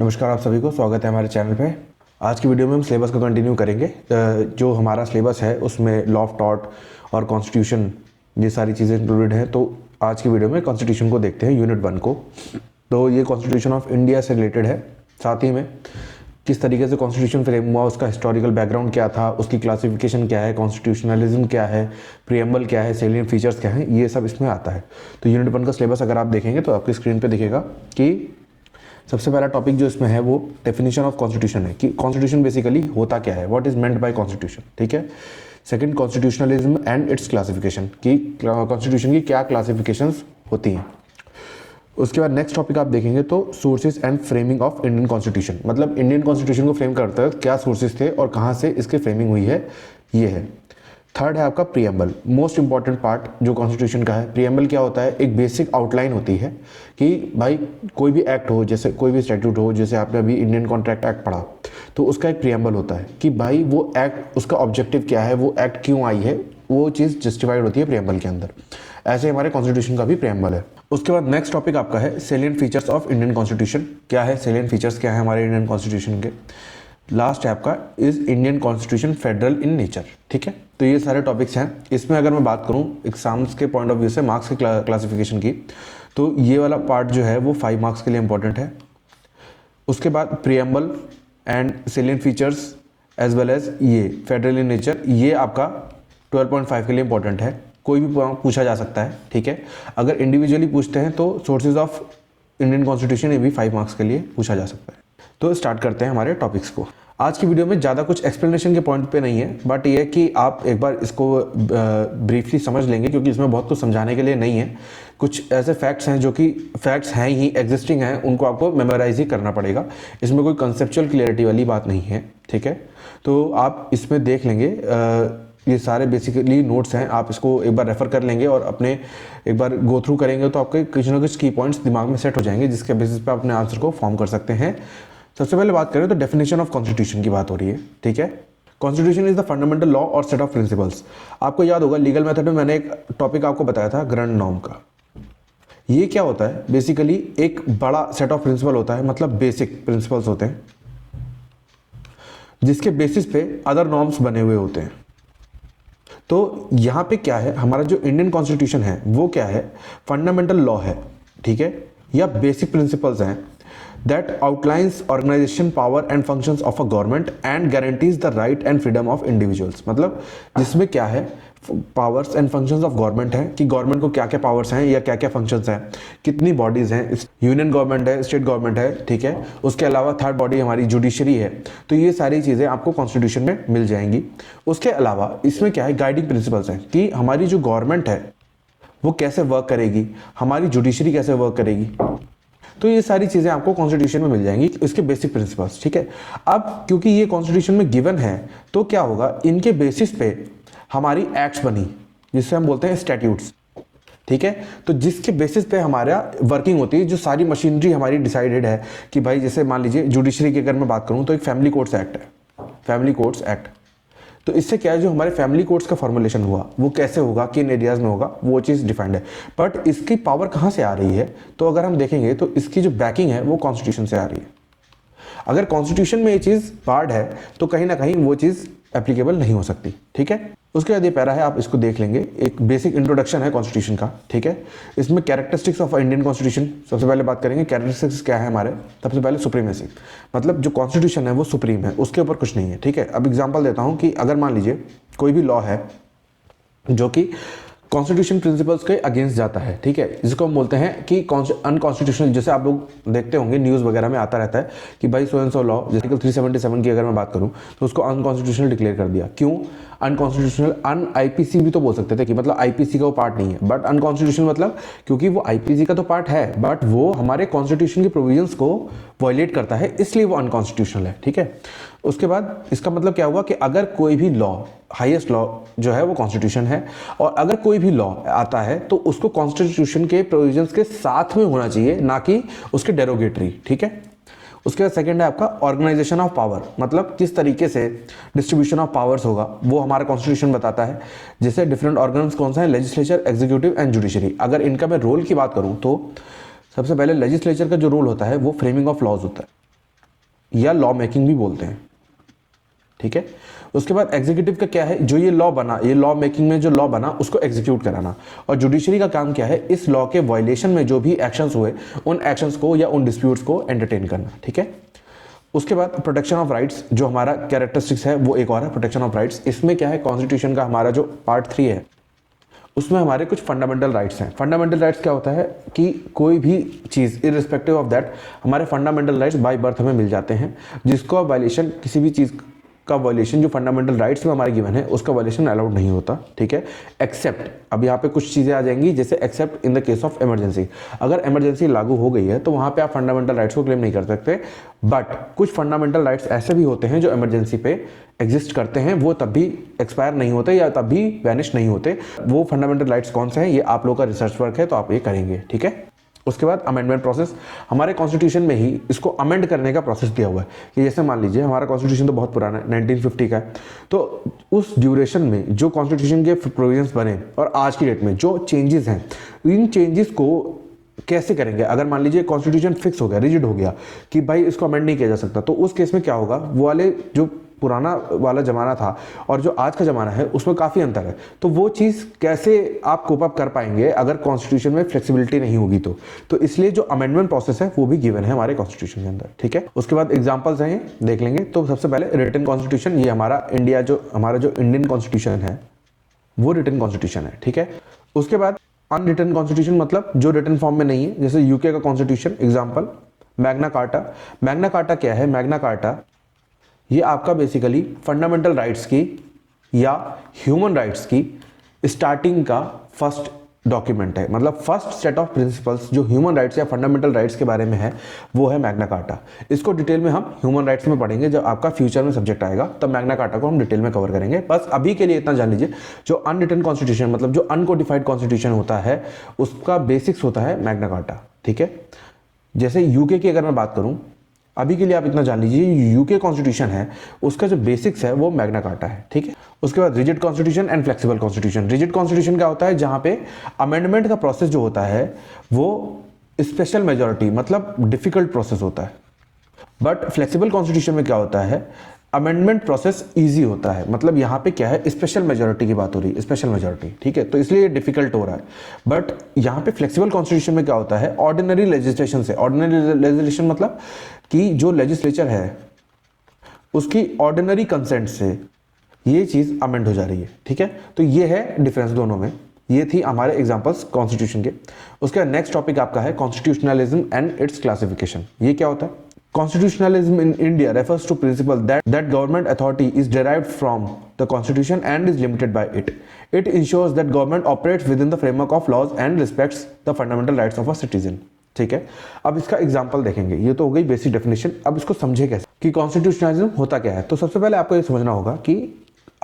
नमस्कार, आप सभी को स्वागत है हमारे चैनल पे। आज की वीडियो में हम सिलेबस को कंटिन्यू करेंगे। जो हमारा सिलेबस है उसमें लॉ ऑफ टॉर्ट और कॉन्स्टिट्यूशन ये सारी चीज़ें इंक्लूडेड हैं। तो आज की वीडियो में कॉन्स्टिट्यूशन को देखते हैं, यूनिट 1 को। तो ये कॉन्स्टिट्यूशन ऑफ इंडिया से रिलेटेड है। साथ ही में किस तरीके से कॉन्स्टिट्यूशन फ्रेम हुआ, उसका हिस्टोरिकल बैकग्राउंड क्या था, उसकी क्लासिफिकेशन क्या है, कॉन्स्टिट्यूशनलिज्म क्या है, प्रीएम्बल क्या है, सेलियंट फीचर्स क्या है, ये सब इसमें आता है। तो यूनिट 1 का सिलेबस अगर आप देखेंगे तो आपकी स्क्रीन पे दिखेगा कि सबसे पहला टॉपिक जो इसमें है वो डेफिनेशन ऑफ कॉन्स्टिट्यूशन है कि कॉन्स्टिट्यूशन बेसिकली होता क्या है, what is meant by constitution. ठीक है। Second, constitutionalism and it's classification कि कॉन्स्टिट्यूशन की क्या क्लासिफिकेशंस होती हैं। उसके बाद नेक्स्ट टॉपिक आप देखेंगे तो sources and framing of Indian constitution, मतलब इंडियन कॉन्स्टिट्यूशन को फ्रेम करते वक्त क्या सोर्सेज थे और कहाँ से इसकी फ्रेमिंग हुई है, ये है। थर्ड है आपका प्रीएम्बल, मोस्ट इंपॉर्टेंट पार्ट जो कॉन्स्टिट्यूशन का है। प्रीएम्बल क्या होता है, एक बेसिक आउटलाइन होती है कि भाई कोई भी एक्ट हो, जैसे कोई भी स्टैट्यूट हो, जैसे आपने अभी इंडियन कॉन्ट्रैक्ट एक्ट पढ़ा, तो उसका एक प्रीएम्बल होता है कि भाई वो एक्ट, उसका ऑब्जेक्टिव क्या है, वो एक्ट क्यों आई है, वो चीज़ जस्टिफाइड होती है प्रीएम्बल के अंदर। ऐसे हमारे कॉन्स्टिट्यूशन का भी प्रीएम्बल है। उसके बाद नेक्स्ट टॉपिक आपका है salient features of Indian constitution. क्या है सेलियंट फीचर्स, क्या है हमारे इंडियन कॉन्स्टिट्यूशन के। लास्ट है आपका is Indian constitution federal in nature. ठीक है। तो ये सारे टॉपिक्स हैं। इसमें अगर मैं बात करूं एग्जाम्स के पॉइंट ऑफ व्यू से, मार्क्स के क्लासिफिकेशन की, तो ये वाला पार्ट जो है वो 5 मार्क्स के लिए इंपॉर्टेंट है। उसके बाद preamble and salient features as well as ये फेडरल इन नेचर, ये आपका 12.5 के लिए इंपॉर्टेंट है। कोई भी पूछा जा सकता है। ठीक है। अगर इंडिविजुअली पूछते हैं तो सोर्सेज ऑफ इंडियन कॉन्स्टिट्यूशन, ये भी 5 मार्क्स के लिए पूछा जा सकता है। तो स्टार्ट करते हैं हमारे टॉपिक्स को। आज की वीडियो में ज़्यादा कुछ एक्सप्लेनेशन के पॉइंट पे नहीं है, बट ये कि आप एक बार इसको ब्रीफली समझ लेंगे, क्योंकि इसमें बहुत कुछ समझाने के लिए नहीं है। कुछ ऐसे फैक्ट्स हैं जो कि फैक्ट्स हैं ही, एग्जिस्टिंग हैं, उनको आपको मेमोराइज ही करना पड़ेगा। इसमें कोई कंसेप्चुअल क्लियरिटी वाली बात नहीं है। ठीक है। तो आप इसमें देख लेंगे, ये सारे बेसिकली नोट्स हैं, आप इसको एक बार रेफर कर लेंगे और अपने एक बार गो थ्रू करेंगे तो आपके कुछ ना कुछ की पॉइंट्स दिमाग में सेट हो जाएंगे, जिसके बेसिस पे अपने आंसर को फॉर्म कर सकते हैं। सबसे पहले बात करें तो डेफिनेशन ऑफ कॉन्स्टिट्यूशन की बात हो रही है। ठीक है। Constitution is the fundamental law और सेट ऑफ प्रिंसिपल्स। आपको याद होगा लीगल मेथड में मैंने एक टॉपिक आपको बताया था, ग्रैंड नॉर्म का। ये क्या होता है, बेसिकली एक बड़ा सेट ऑफ प्रिंसिपल होता है, मतलब बेसिक प्रिंसिपल्स होते हैं जिसके बेसिस पे अदर नॉर्म्स बने हुए होते हैं। तो यहाँ पे क्या है, हमारा जो इंडियन कॉन्स्टिट्यूशन है वो क्या है, फंडामेंटल लॉ है। ठीक है। या बेसिक प्रिंसिपल्स हैं that outlines organization power and functions of a government and guarantees the right and freedom of individuals। मतलब जिसमें क्या है, powers and functions of government है कि गवर्नमेंट को क्या क्या पावर्स हैं या क्या क्या फंक्शंस हैं, कितनी बॉडीज हैं, यूनियन गवर्नमेंट है, स्टेट गवर्नमेंट है। ठीक है। उसके अलावा थर्ड बॉडी हमारी जुडिशरी है। तो ये सारी चीज़ें आपको कॉन्स्टिट्यूशन में मिल जाएंगी। उसके अलावा इसमें क्या है, गाइडिंग प्रिंसिपल्स हैं कि हमारी जो गवर्नमेंट है वो कैसे वर्क करेगी, हमारी जुडिशरी कैसे वर्क करेगी। तो ये सारी चीज़ें आपको कॉन्स्टिट्यूशन में मिल जाएंगी, इसके बेसिक प्रिंसिपल्स। ठीक है। अब क्योंकि ये कॉन्स्टिट्यूशन में गिवन है तो क्या होगा, इनके बेसिस पे हमारी एक्ट्स बनी, जिससे हम बोलते हैं स्टैट्यूट्स। ठीक है। तो जिसके बेसिस पे हमारा वर्किंग होती है, जो सारी मशीनरी हमारी डिसाइडेड है कि भाई जैसे मान लीजिए जुडिशरी की अगर मैं बात करूँ तो एक फैमिली कोर्ट्स एक्ट है, फैमिली कोर्ट्स एक्ट। तो इससे क्या है, जो हमारे फैमिली कोर्ट्स का फॉर्मुलेशन हुआ वो कैसे होगा, किन एरियाज में होगा, वो चीज़ डिफाइंड है। बट इसकी पावर कहाँ से आ रही है, तो अगर हम देखेंगे तो इसकी जो बैकिंग है वो कॉन्स्टिट्यूशन से आ रही है। अगर कॉन्स्टिट्यूशन में ये चीज़ पार्ट है तो कहीं ना कहीं वो चीज़ एप्लीकेबल नहीं हो सकती। ठीक है। उसके बाद ये पैरा है, आप इसको देख लेंगे, एक बेसिक इंट्रोडक्शन है कॉन्स्टिट्यूशन का। ठीक है। इसमें कैरेक्टरिस्टिक्स ऑफ इंडियन कॉन्स्टिट्यूशन सबसे पहले बात करेंगे। कैरेक्टरिस्टिक्स क्या है हमारे, सबसे पहले सुप्रीमेसी, मतलब जो कॉन्स्टिट्यूशन है वो सुप्रीम है, उसके ऊपर कुछ नहीं है। ठीक है। अब एग्जांपल देता हूँ कि अगर मान लीजिए कोई भी लॉ है जो कि कॉन्स्टिट्यूशन प्रिंसिपल्स के अगेंस्ट जाता है। ठीक है। जिसको हम बोलते हैं कि अनकॉन्स्टिट्यूशनल, जैसे आप लोग देखते होंगे न्यूज़ वगैरह में आता रहता है कि भाई सो एंड सो लॉ, जैसे 377 की अगर मैं बात करूं तो उसको अनकॉन्स्टिट्यूशनल डिक्लेयर कर दिया। क्यों अनकॉन्स्टिट्यूशनल, आईपीसी भी तो बोल सकते थे कि मतलब आईपीसी का वो पार्ट नहीं है, बट अनकॉन्स्टिट्यूशनल मतलब क्योंकि वो आईपीसी का तो पार्ट है बट वो हमारे कॉन्स्टिट्यूशन के प्रोविजंस को वायलेट करता है, इसलिए वो अनकॉन्स्टिट्यूशनल है। ठीक है। उसके बाद इसका मतलब क्या हुआ कि अगर कोई भी लॉ, हाईएस्ट लॉ जो है वो कॉन्स्टिट्यूशन है, और अगर कोई भी लॉ आता है तो उसको कॉन्स्टिट्यूशन के प्रोविजंस के साथ में होना चाहिए, ना कि उसके डेरोगेटरी। ठीक है। उसके बाद सेकंड है आपका ऑर्गेनाइजेशन ऑफ पावर, मतलब किस तरीके से डिस्ट्रीब्यूशन ऑफ पावर्स होगा वो हमारा कॉन्स्टिट्यूशन बताता है। जैसे डिफरेंट ऑर्गन्स कौन सा है, लेजिस्लेचर, एग्जीक्यूटिव एंड जुडिशरी। अगर इनका मैं रोल की बात करूं तो सबसे पहले लेजिस्लेचर का जो रोल होता है वो फ्रेमिंग ऑफ लॉज होता है। या लॉ मेकिंग भी बोलते हैं, ठीक है। उसके बाद एग्जीक्यूटिव का क्या है, जो ये लॉ बना, ये लॉ मेकिंग में जो लॉ बना उसको एग्जीक्यूट कराना। और जुडिशरी का काम क्या है, इस लॉ के वायलेशन में जो भी एक्शंस हुए उन एक्शंस को या उन डिस्प्यूट्स को एंटरटेन करना, ठीक है। उसके बाद प्रोटेक्शन ऑफ राइट्स, जो हमारा कैरेक्टरिस्टिक्स है वो एक और है प्रोटेक्शन ऑफ राइट्स। इसमें क्या है, कॉन्स्टिट्यूशन का हमारा जो पार्ट 3 है उसमें हमारे कुछ फंडामेंटल राइट्स हैं। फंडामेंटल राइट्स क्या होता है कि कोई भी चीज़ इररिस्पेक्टिव ऑफ दैट हमारे फंडामेंटल राइट्स बाय बर्थ हमें मिल जाते हैं, जिसको वायलेशन, किसी भी चीज़ का वायलेशन जो फंडामेंटल राइट्स में हमारे गिवन है उसका वायलेशन अलाउड नहीं होता, ठीक है। एक्सेप्ट, अब यहाँ पे कुछ चीज़ें आ जाएंगी, जैसे accept in the case of emergency. अगर इमरजेंसी लागू हो गई है तो वहाँ पे आप फंडामेंटल राइट्स को क्लेम नहीं कर सकते, बट कुछ फंडामेंटल राइट्स ऐसे भी होते हैं जो इमरजेंसी पे एग्जिस्ट करते हैं, वो तब भी एक्सपायर नहीं होते या तब भी वैनिश नहीं होते। वो फंडामेंटल राइट्स कौन से हैं, ये आप लोग का रिसर्च वर्क है तो आप ये करेंगे, ठीक है। उसके बाद अमेंडमेंट प्रोसेस, हमारे कॉन्स्टिट्यूशन में ही इसको अमेंड करने का प्रोसेस दिया हुआ है कि जैसे मान लीजिए हमारा कॉन्स्टिट्यूशन तो बहुत पुराना है, 1950 का है, तो उस ड्यूरेशन में जो कॉन्स्टिट्यूशन के प्रोविजंस बने और आज की डेट में जो चेंजेस हैं, इन चेंजेस को कैसे करेंगे। अगर मान लीजिए कॉन्स्टिट्यूशन फिक्स हो गया, रिजिड हो गया कि भाई इसको अमेंड नहीं किया जा सकता, तो उस केस में क्या होगा, वो वाले जो पुराना वाला ज़माना था और जो आज का ज़माना है उसमें काफ़ी अंतर है। तो वो चीज़ कैसे आप कोप अप कर पाएंगे अगर कॉन्स्टिट्यूशन में फ्लेक्सिबिलिटी नहीं होगी तो इसलिए जो अमेंडमेंट प्रोसेस है वो भी गिवन है हमारे कॉन्स्टिट्यूशन के अंदर, ठीक है। उसके बाद एग्जांपल्स हैं, देख लेंगे। तो सबसे पहले रिटन कॉन्स्टिट्यूशन, ये हमारा हमारा जो इंडियन कॉन्स्टिट्यूशन है वो रिटन कॉन्स्टिट्यूशन है, ठीक है। उसके बाद अनरिटन कॉन्स्टिट्यूशन, मतलब जो रिटन फॉर्म में नहीं है, जैसे यूके का constitution, example Magna carta. Magna carta क्या है, मैग्ना कार्टा ये आपका बेसिकली फंडामेंटल राइट्स की या ह्यूमन राइट्स की स्टार्टिंग का फर्स्ट डॉक्यूमेंट है, मतलब फर्स्ट सेट ऑफ प्रिंसिपल्स जो ह्यूमन राइट्स या फंडामेंटल राइट्स के बारे में है वो है मैग्ना कार्टा। इसको डिटेल में हम ह्यूमन राइट्स में पढ़ेंगे, जब आपका फ्यूचर में सब्जेक्ट आएगा तब मैग्ना कार्टा को हम डिटेल में कवर करेंगे। बस अभी के लिए इतना जान लीजिए, जो अनरिटन कॉन्स्टिट्यूशन मतलब जो अनकोडिफाइड कॉन्स्टिट्यूशन होता है उसका बेसिक्स होता है मैग्ना कार्टा, ठीक है। जैसे यूके की अगर मैं बात करूं, अभी के लिए आप इतना जान लीजिए, यूके कॉन्स्टिट्यूशन है उसका जो बेसिक्स है वो मैग्ना कार्टा है, ठीक है। उसके बाद rigid constitution and flexible constitution. Rigid constitution क्या होता है, जहां पे अमेंडमेंट का प्रोसेस जो होता है वो स्पेशल मेजॉरिटी मतलब डिफिकल्ट प्रोसेस होता है। बट फ्लेक्सिबल कॉन्स्टिट्यूशन में क्या होता है, अमेंडमेंट प्रोसेस इजी होता है, मतलब यहाँ पे क्या है, स्पेशल मेजॉरिटी की बात हो रही है, स्पेशल मेजॉरिटी, ठीक है, तो इसलिए डिफिकल्ट हो रहा है। बट यहाँ पे फ्लेक्सिबल कॉन्स्टिट्यूशन में क्या होता है, ऑर्डिनरी लेजिस्लेशन से, ऑर्डिनरी लेजिस्लेशन मतलब कि जो लेजिस्लेचर है उसकी ऑर्डिनरी कंसेंट से ये चीज़ अमेंड हो जा रही है, ठीक है। तो ये है डिफरेंस दोनों में। ये थी हमारे एग्जांपल्स कॉन्स्टिट्यूशन के। उसका नेक्स्ट टॉपिक आपका है कॉन्स्टिट्यूशनलिज्म एंड इट्स क्लासिफिकेशन। ये क्या होता है, Constitutionalism in India refers to principle that government authority is derived from the constitution and is limited by it. It ensures that government operates within the framework of laws and respects the fundamental rights of a citizen. ठीक है, अब इसका example देखेंगे। ये तो हो गई basic definition. अब इसको समझे कैसे कि कॉन्स्टिट्यूशनलिज्म होता क्या है। तो सबसे पहले आपको ये समझना होगा कि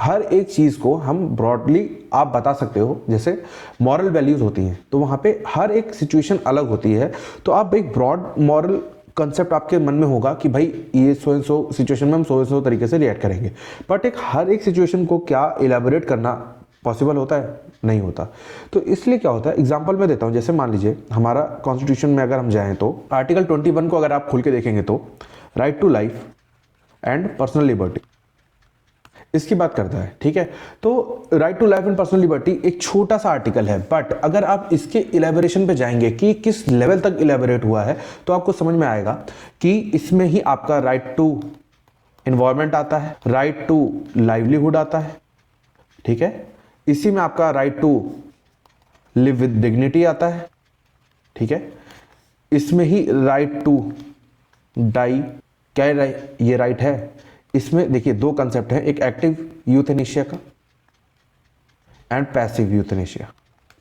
हर एक चीज़ को हम ब्रॉडली आप बता सकते हो, जैसे मॉरल वैल्यूज होती हैं तो वहाँ पे हर एक सिचुएशन अलग होती है, तो आप एक ब्रॉड मॉरल कंसेप्ट आपके मन में होगा कि भाई ये सो सिचुएशन में हम सो तरीके से रिएक्ट करेंगे। बट एक हर एक सिचुएशन को क्या इलेबोरेट करना पॉसिबल होता है, नहीं होता। तो इसलिए क्या होता है, एग्जांपल मैं देता हूं। जैसे मान लीजिए हमारा कॉन्स्टिट्यूशन में अगर हम जाएं तो आर्टिकल 21 को अगर आप खुल के देखेंगे तो right to life and personal liberty इसकी बात करता है, ठीक है। तो right to life and personal liberty एक छोटा सा आर्टिकल है, बट अगर आप इसके इलेबोरेशन पे जाएंगे कि किस लेवल तक इलेबोरेट हुआ है तो आपको समझ में आएगा कि इसमें ही आपका राइट टू एनवायरनमेंट आता है, राइट टू लाइवलीहुड आता है, ठीक है। इसी में आपका right to live with dignity आता है, ठीक है। इसमें ही राइट टू डाई, क्या ये राइट है। इसमें देखिए दो कंसेप्ट हैं, एक एक्टिव यूथेनेशिया का एंड पैसिव यूथेनेशिया,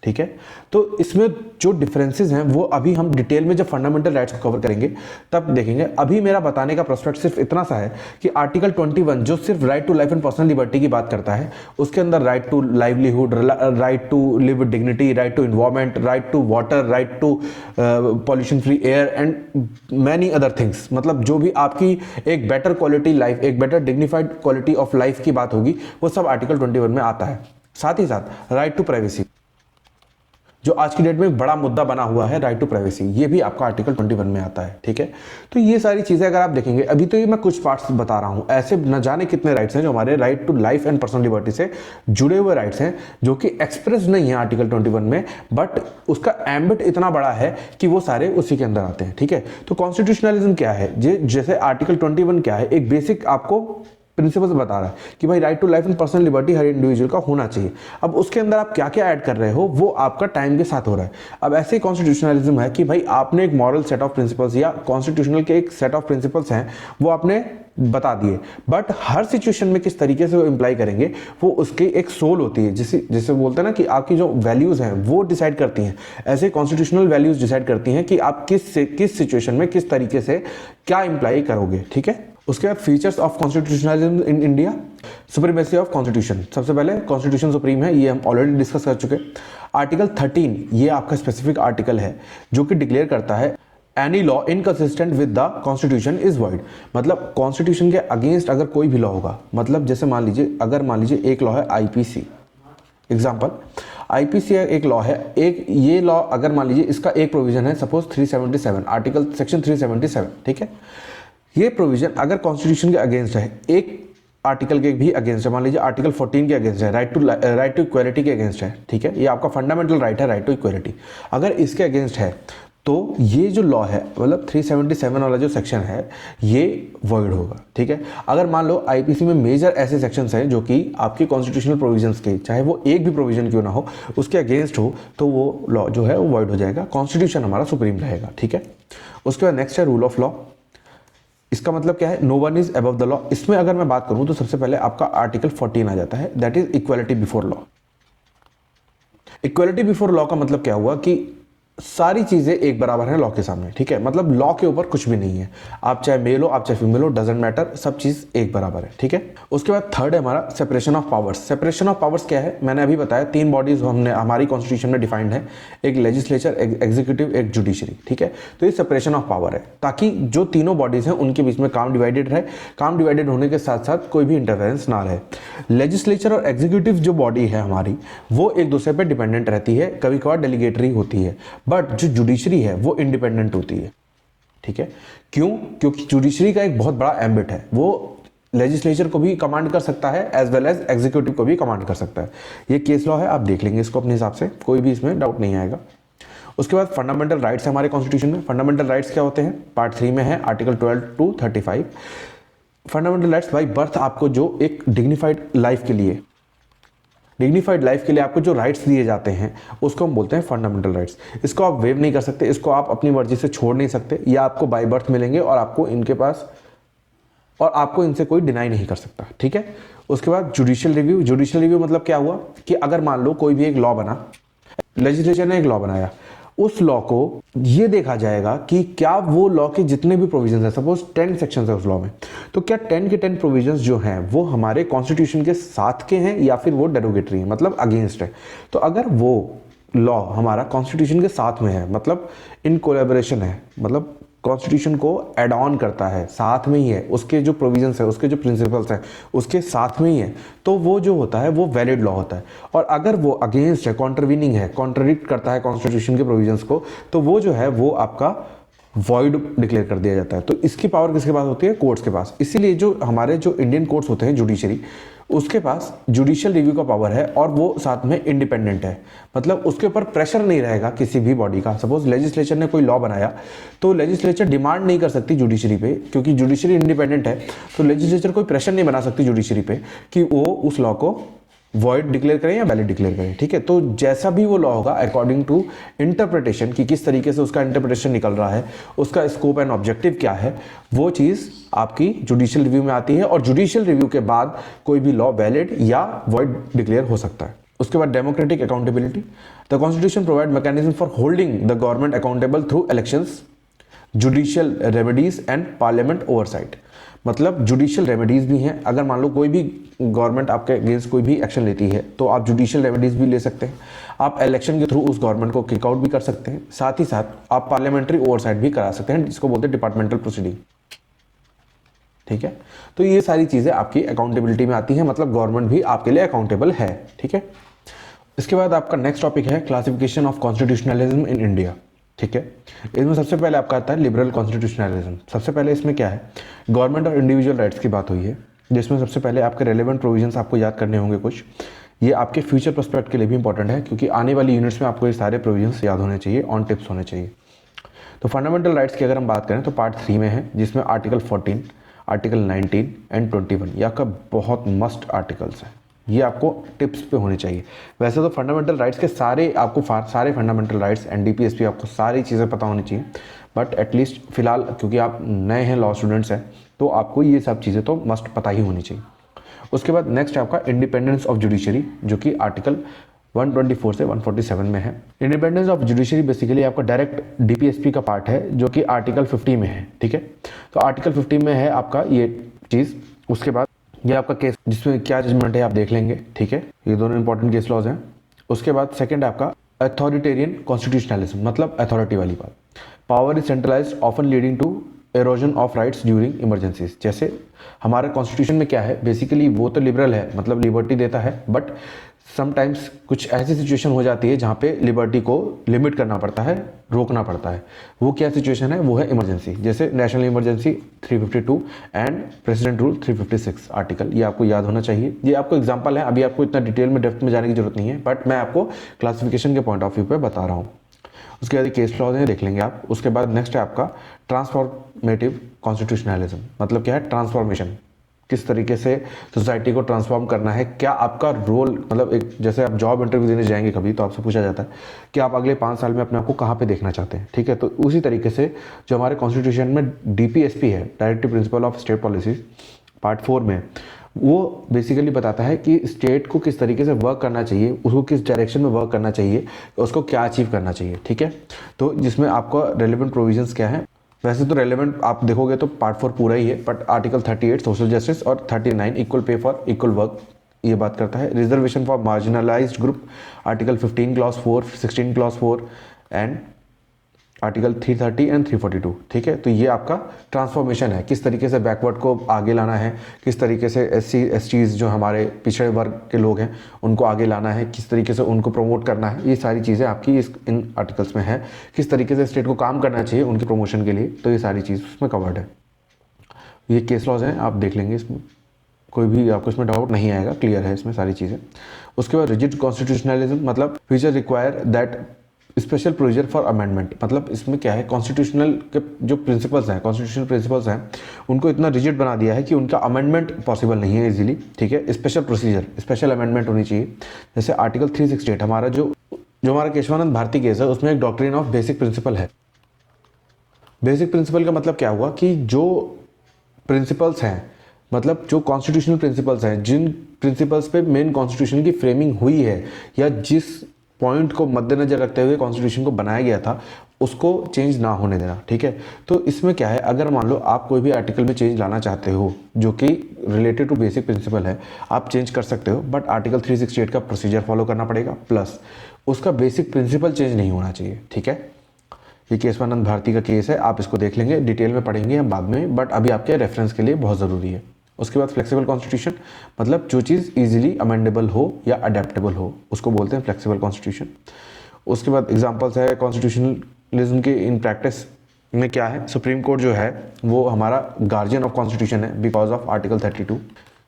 ठीक है। तो इसमें जो डिफरेंसेस हैं वो अभी हम डिटेल में जब फंडामेंटल राइट्स को कवर करेंगे तब देखेंगे। अभी मेरा बताने का प्रोस्पेक्ट सिर्फ इतना सा है कि आर्टिकल 21 जो सिर्फ right to life and personal liberty की बात करता है, उसके अंदर right to livelihood, right to live with dignity, right to environment, right to water, right to pollution free air and many other things, मतलब जो भी आपकी एक बेटर क्वालिटी लाइफ, एक better dignified quality of life की बात होगी वो सब आर्टिकल 21 में आता है। साथ ही साथ राइट टू प्राइवेसी, जो आज की डेट में एक बड़ा मुद्दा बना हुआ है, राइट टू प्राइवेसी, ये भी आपका आर्टिकल 21 में आता है। ठीक है, तो ये सारी चीज़ें अगर आप देखेंगे, अभी तो ये मैं कुछ पार्ट्स बता रहा हूँ, ऐसे न जाने कितने राइट्स हैं जो हमारे right to life and personal liberty से जुड़े हुए राइट्स हैं, जो कि एक्सप्रेस नहीं है आर्टिकल 21 में, बट उसका एम्बिट इतना बड़ा है कि वो सारे उसी के अंदर आते हैं। ठीक है, तो कॉन्स्टिट्यूशनलिज्म क्या है, जैसे आर्टिकल 21 क्या है, एक बेसिक आपको प्रिंसिपल्स बता रहा है कि भाई right to life and personal liberty हर इंडिविजुअल का होना चाहिए। अब उसके अंदर आप क्या क्या ऐड कर रहे हो वो आपका टाइम के साथ हो रहा है। अब ऐसे ही कॉन्स्टिट्यूशनलिज्म है कि भाई आपने एक मॉरल सेट ऑफ प्रिंसिपल्स या कॉन्स्टिट्यूशनल के एक सेट ऑफ प्रिंसिपल्स हैं वो आपने बता दिए, बट हर सिचुएशन में किस तरीके से वो इंप्लाई करेंगे वो उसकी एक सोल होती है, जिसे बोलते हैं ना कि आपकी जो वैल्यूज हैं वो डिसाइड करती हैं। ऐसे कॉन्स्टिट्यूशनल वैल्यूज डिसाइड करती हैं कि आप किस सिचुएशन में किस तरीके से क्या इंप्लाई करोगे। ठीक है, उसके बाद features of constitutionalism in India, supremacy of constitution. सबसे पहले कॉन्स्टिट्यूशन सुप्रीम है, ये हम ऑलरेडी डिस्कस कर चुके। आर्टिकल 13 ये आपका स्पेसिफिक आर्टिकल है जो कि डिक्लेयर करता है any law inconsistent with the constitution is void. मतलब कॉन्स्टिट्यूशन के अगेंस्ट अगर कोई भी लॉ होगा, मतलब जैसे मान लीजिए एक लॉ है आईपीसी, एग्जाम्पल आईपीसी एक लॉ है, एक ये लॉ अगर मान लीजिए इसका एक प्रोविजन है सपोज 377 आर्टिकल सेक्शन 377, ठीक है, ये प्रोविजन अगर कॉन्स्टिट्यूशन के अगेंस्ट है, एक आर्टिकल के भी अगेंस्ट है, मान लीजिए आर्टिकल 14 के अगेंस्ट है, राइट टू इक्वालिटी के अगेंस्ट है, ठीक है, ये आपका फंडामेंटल राइट है, राइट टू इक्वालिटी, अगर इसके अगेंस्ट है तो ये जो लॉ है मतलब 377 वाला जो सेक्शन है ये वॉइड होगा। ठीक है, अगर मान लो आईपीसी में मेजर ऐसे सेक्शंस हैं जो कि आपके कॉन्स्टिट्यूशनल प्रोविजंस के, चाहे वो एक भी प्रोविजन क्यों ना हो, उसके अगेंस्ट हो, तो वो लॉ जो है वो वॉइड हो जाएगा, कॉन्स्टिट्यूशन हमारा सुप्रीम रहेगा। ठीक है, उसके बाद नेक्स्ट है रूल ऑफ लॉ। इसका मतलब क्या है, no one is above the law. इसमें अगर मैं बात करूं तो सबसे पहले आपका आर्टिकल 14 आ जाता है, that is equality before law. Equality before law का मतलब क्या हुआ कि सारी चीजें एक बराबर हैं लॉ के सामने। ठीक है, मतलब लॉ के ऊपर कुछ भी नहीं है, आप चाहे मेल हो आप चाहे फीमेल हो, डजेंट मैटर, सब चीज एक बराबर है। ठीक है, उसके बाद थर्ड है हमारा separation of powers. Separation of powers क्या है, मैंने अभी बताया 3 बॉडीज हमने हमारी कॉन्स्टिट्यूशन में डिफाइंड है, एक लेजिस्लेचर, एक एग्जीक्यूटिव, एक जुडिशरी। ठीक है, तो ये सेपरेशन ऑफ पावर है ताकि जो तीनों बॉडीज हैं उनके बीच में काम डिवाइडेड रहे, काम डिवाइडेड होने के साथ साथ कोई भी इंटरफेरेंस ना रहे। लेजिस्लेचर और एग्जीक्यूटिव जो बॉडी है हमारी वो एक दूसरे पर डिपेंडेंट रहती है, कभी कभार डेलीगेटरी होती है, बट जो जुडिशरी है वो इंडिपेंडेंट होती है। ठीक है, क्यों, क्योंकि जुडिशरी का एक बहुत बड़ा एम्बिट है, वो लेजिस्लेचर को भी कमांड कर सकता है एज वेल एज एग्जीक्यूटिव को भी कमांड कर सकता है। ये केस लॉ है, आप देख लेंगे इसको अपने हिसाब से, कोई भी इसमें डाउट नहीं आएगा। उसके बाद फंडामेंटल राइट्स है हमारे कॉन्स्टिट्यूशन में। फंडामेंटल राइट्स क्या होते हैं, पार्ट 3 में है, article 12 to 35। Fundamental rights by birth आपको जो एक डिग्निफाइड लाइफ के लिए आपको जो राइट्स दिए जाते हैं उसको हम बोलते हैं फंडामेंटल राइट्स। इसको आप वेव नहीं कर सकते, इसको आप अपनी मर्जी से छोड़ नहीं सकते, या आपको बाय बर्थ मिलेंगे और आपको इनसे कोई डिनाई नहीं कर सकता। ठीक है, उसके बाद जुडिशियल रिव्यू। जुडिशियल रिव्यू मतलब क्या हुआ कि अगर मान लो कोई भी एक लॉ बना, लेजिस्लेचर ने एक लॉ बनाया, उस लॉ को ये देखा जाएगा कि क्या वो लॉ के जितने भी प्रोविजंस हैं, सपोज 10 सेक्शंस है उस लॉ में, तो क्या 10 के 10 प्रोविजंस जो हैं वो हमारे कॉन्स्टिट्यूशन के साथ के हैं या फिर वो डेरोगेटरी हैं, मतलब अगेंस्ट है। तो अगर वो लॉ हमारा कॉन्स्टिट्यूशन के साथ में है, मतलब इन कोलैबोरेशन है, मतलब कॉन्स्टिट्यूशन को एड ऑन करता है, साथ में ही है, उसके जो प्रोविजंस है, उसके जो प्रिंसिपल्स हैं उसके साथ में ही है, तो वो जो होता है वो वैलिड लॉ होता है। और अगर वो अगेंस्ट है, कॉन्ट्रवीनिंग है, कॉन्ट्रडिक्ट करता है कॉन्स्टिट्यूशन के प्रोविजंस को, तो वो जो है वो आपका वॉइड डिक्लेयर कर दिया जाता है। तो इसकी पावर किसके पास होती है, कोर्ट्स के पास। इसीलिए जो हमारे जो इंडियन कोर्ट्स होते हैं जुडिशरी, उसके पास जुडिशियल रिव्यू का पावर है और वो साथ में इंडिपेंडेंट है, मतलब उसके ऊपर प्रेशर नहीं रहेगा किसी भी बॉडी का। सपोज लेजिस्लेचर ने कोई लॉ बनाया तो लेजिस्लेचर डिमांड नहीं कर सकती जुडिशरी पे, क्योंकि जुडिशरी इंडिपेंडेंट है, तो लेजिस्लेचर कोई प्रेशर नहीं बना सकती जुडिशरी पे कि वो उस लॉ को वॉइड डिक्लेयर करें या वैलिड डिक्लेयर करें। ठीक है, तो जैसा भी वो लॉ होगा अकॉर्डिंग टू इंटरप्रिटेशन, कि किस तरीके से उसका इंटरप्रिटेशन निकल रहा है, उसका स्कोप एंड ऑब्जेक्टिव क्या है, वो चीज़ आपकी जुडिशियल रिव्यू में आती है। और जुडिशियल रिव्यू के बाद कोई भी लॉ वैलिड या वॉइड डिक्लेयर हो सकता है। उसके बाद democratic accountability. The constitution provide mechanism for holding the government accountable through elections, judicial remedies and parliament oversight. मतलब जुडिशियल रेमेडीज भी हैं, अगर मान लो कोई भी गवर्नमेंट आपके अगेंस्ट कोई भी एक्शन लेती है तो आप जुडिशियल रेमेडीज भी ले सकते हैं, आप इलेक्शन के थ्रू उस गवर्नमेंट को किक आउट भी कर सकते हैं, साथ ही साथ आप पार्लियामेंट्री ओवरसाइट भी करा सकते हैं, जिसको बोलते हैं डिपार्टमेंटल प्रोसीडिंग। ठीक है, तो ये सारी चीज़ें आपकी अकाउंटेबिलिटी में आती हैं, मतलब गवर्नमेंट भी आपके लिए अकाउंटेबल है। ठीक है, इसके बाद आपका नेक्स्ट टॉपिक है classification of constitutionalism in India. ठीक है, इसमें सबसे पहले आपका आता है लिबरल कॉन्स्टिट्यूशनलिज्म। सबसे पहले इसमें क्या है, गवर्नमेंट और इंडिविजुअल राइट्स की बात हुई है, जिसमें सबसे पहले आपके रेलेवेंट प्रोविजंस आपको याद करने होंगे कुछ। ये आपके फ्यूचर पर्सपेक्ट के लिए भी इंपॉर्टेंट है, क्योंकि आने वाली यूनिट्स में आपको ये सारे प्रोविजंस याद होने चाहिए, ऑन टिप्स होने चाहिए। तो फंडामेंटल राइट्स की अगर हम बात करें तो पार्ट 3 में है, जिसमें आर्टिकल 14, आर्टिकल 19 एंड 21 ये आपका बहुत मस्ट आर्टिकल्स हैं, ये आपको टिप्स पे होने चाहिए। वैसे तो फंडामेंटल राइट्स के सारे आपको सारे फंडामेंटल राइट्स एनडीपीएसपी आपको सारी चीज़ें पता होनी चाहिए, बट एटलीस्ट फिलहाल क्योंकि आप नए हैं, लॉ स्टूडेंट्स हैं, तो आपको ये सब चीज़ें तो मस्ट पता ही होनी चाहिए। उसके बाद नेक्स्ट आपका इंडिपेंडेंस ऑफ जुडिशरी, जो कि आर्टिकल 124 से 147 में है। इंडिपेंडेंस ऑफ जुडिशरी बेसिकली आपका डायरेक्ट डीपीएसपी का पार्ट है, जो कि आर्टिकल 50 में है। ठीक है, तो आर्टिकल 50 में है आपका ये चीज़। उसके बाद ये आपका केस जिसमें क्या जजमेंट है आप देख लेंगे। ठीक है, ये दोनों इंपॉर्टेंट केस लॉज हैं। उसके बाद सेकंड आपका अथॉरिटेरियन कॉन्स्टिट्यूशनलिज्म, मतलब अथॉरिटी वाली बात। Power is centralised often leading to erosion of rights during emergencies. जैसे हमारे कॉन्स्टिट्यूशन में क्या है, बेसिकली वो तो लिबरल है, मतलब लिबर्टी देता है, बट समटाइम्स कुछ ऐसी सिचुएशन हो जाती है जहाँ पे लिबर्टी को लिमिट करना पड़ता है, रोकना पड़ता है। वो क्या सिचुएशन है, वो है इमरजेंसी। जैसे national emergency 352 and president rule 356 article, ये आपको याद होना चाहिए। ये आपको एग्जांपल है, अभी आपको इतना डिटेल में डेप्थ में जाने की जरूरत नहीं है, बट मैं आपको क्लासिफिकेशन के पॉइंट ऑफ व्यू पे बता रहा हूँ। उसके बाद केस लॉज हैं, देख लेंगे आप। उसके बाद नेक्स्ट है आपका ट्रांसफॉर्मेटिव कॉन्स्टिट्यूशनलिज्म, मतलब क्या है, ट्रांसफॉर्मेशन, किस तरीके से सोसाइटी को ट्रांसफॉर्म करना है, क्या आपका रोल, मतलब एक जैसे आप जॉब इंटरव्यू देने जाएंगे कभी, तो आपसे पूछा जाता है कि आप अगले 5 साल में अपने आप को कहाँ पे देखना चाहते हैं। ठीक है, तो उसी तरीके से जो हमारे कॉन्स्टिट्यूशन में डीपीएसपी है, directive principle of state policies, part 4 में, वो बेसिकली बताता है कि स्टेट को किस तरीके से वर्क करना चाहिए, उसको किस डायरेक्शन में वर्क करना चाहिए, उसको क्या अचीव करना चाहिए। ठीक है, तो जिसमें आपका रेलेवेंट प्रोविजंस क्या है। वैसे तो रेलेवेंट आप देखोगे तो पार्ट 4 पूरा ही है, बट आर्टिकल 38 सोशल जस्टिस और 39 equal pay for equal work ये बात करता है। Reservation for marginalised group, article 15 clause 4, 16 clause 4 and article 330 and 342। ठीक है, तो ये आपका ट्रांसफॉर्मेशन है, किस तरीके से बैकवर्ड को आगे लाना है, किस तरीके से SC/STs जो हमारे पिछड़े वर्ग के लोग हैं उनको आगे लाना है, किस तरीके से उनको प्रमोट करना है। ये सारी चीज़ें आपकी इन आर्टिकल्स में है। किस तरीके से स्टेट को काम करना चाहिए उनके प्रमोशन के लिए, तो ये सारी चीज़ उसमें कवर्ड है। ये केस लॉज हैं, आप देख लेंगे, इसमें कोई भी आपको इसमें डाउट नहीं आएगा, क्लियर है इसमें सारी चीज़ें। उसके बाद रिजिड कॉन्स्टिट्यूशनलिज्म, मतलब feature require that special provision for amendment, मतलब इसमें क्या है, कॉन्स्टिट्यूशनल के जो प्रिंसिपल्स हैं, कॉन्स्टिट्यूशनल प्रिंसिपल्स हैं, उनको इतना रिजिड बना दिया है कि उनका अमेंडमेंट पॉसिबल नहीं है इजीली। ठीक है, स्पेशल प्रोसीजर, स्पेशल अमेंडमेंट होनी चाहिए। जैसे आर्टिकल 368 हमारा जो हमारा केशवानंद भारती केस है, उसमें एक डॉक्ट्रिन ऑफ बेसिक प्रिंसिपल है। बेसिक प्रिंसिपल का मतलब क्या हुआ कि जो प्रिंसिपल्स हैं, मतलब जो कॉन्स्टिट्यूशनल प्रिंसिपल्स हैं, जिन प्रिंसिपल्स पे मेन कॉन्स्टिट्यूशन की फ्रेमिंग हुई है, या जिस पॉइंट को मद्देनजर रखते हुए कॉन्स्टिट्यूशन को बनाया गया था, उसको चेंज ना होने देना। ठीक है, तो इसमें क्या है, अगर मान लो आप कोई भी आर्टिकल में चेंज लाना चाहते हो जो कि रिलेटेड टू बेसिक प्रिंसिपल है, आप चेंज कर सकते हो, बट आर्टिकल 368 का प्रोसीजर फॉलो करना पड़ेगा, प्लस उसका बेसिक प्रिंसिपल चेंज नहीं होना चाहिए। ठीक है, ये केशवानंद भारती का केस है, आप इसको देख लेंगे, डिटेल में पढ़ेंगे हम बाद में, बट अभी आपके रेफरेंस के लिए बहुत ज़रूरी है। उसके बाद फ्लेक्सिबल कॉन्स्टिट्यूशन, मतलब जो चीज़ इजीली अमेंडेबल हो या अडेप्टेबल हो, उसको बोलते हैं फ्लेक्सिबल कॉन्स्टिट्यूशन। उसके बाद एग्जांपल्स है कॉन्स्टिट्यूशनलिज्म के इन प्रैक्टिस में क्या है। सुप्रीम कोर्ट जो है वो हमारा गार्जियन ऑफ कॉन्स्टिट्यूशन है बिकॉज ऑफ आर्टिकल 32,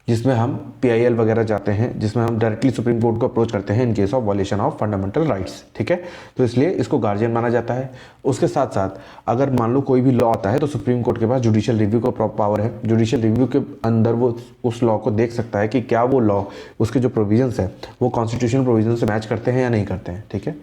जिसमें हम PIL वगैरह जाते हैं, जिसमें हम डायरेक्टली सुप्रीम कोर्ट को अप्रोच करते हैं in case of violation of fundamental rights. ठीक है, तो इसलिए इसको गार्जियन माना जाता है। उसके साथ साथ अगर मान लो कोई भी लॉ आता है तो सुप्रीम कोर्ट के पास जुडिशियल रिव्यू का पावर है। जुडिशियल रिव्यू के अंदर वो उस लॉ को देख सकता है कि क्या वो लॉ, उसके जो प्रोविजंस है वो कॉन्स्टिट्यूशनल प्रोविजन से मैच करते हैं या नहीं करते हैं। ठीक है,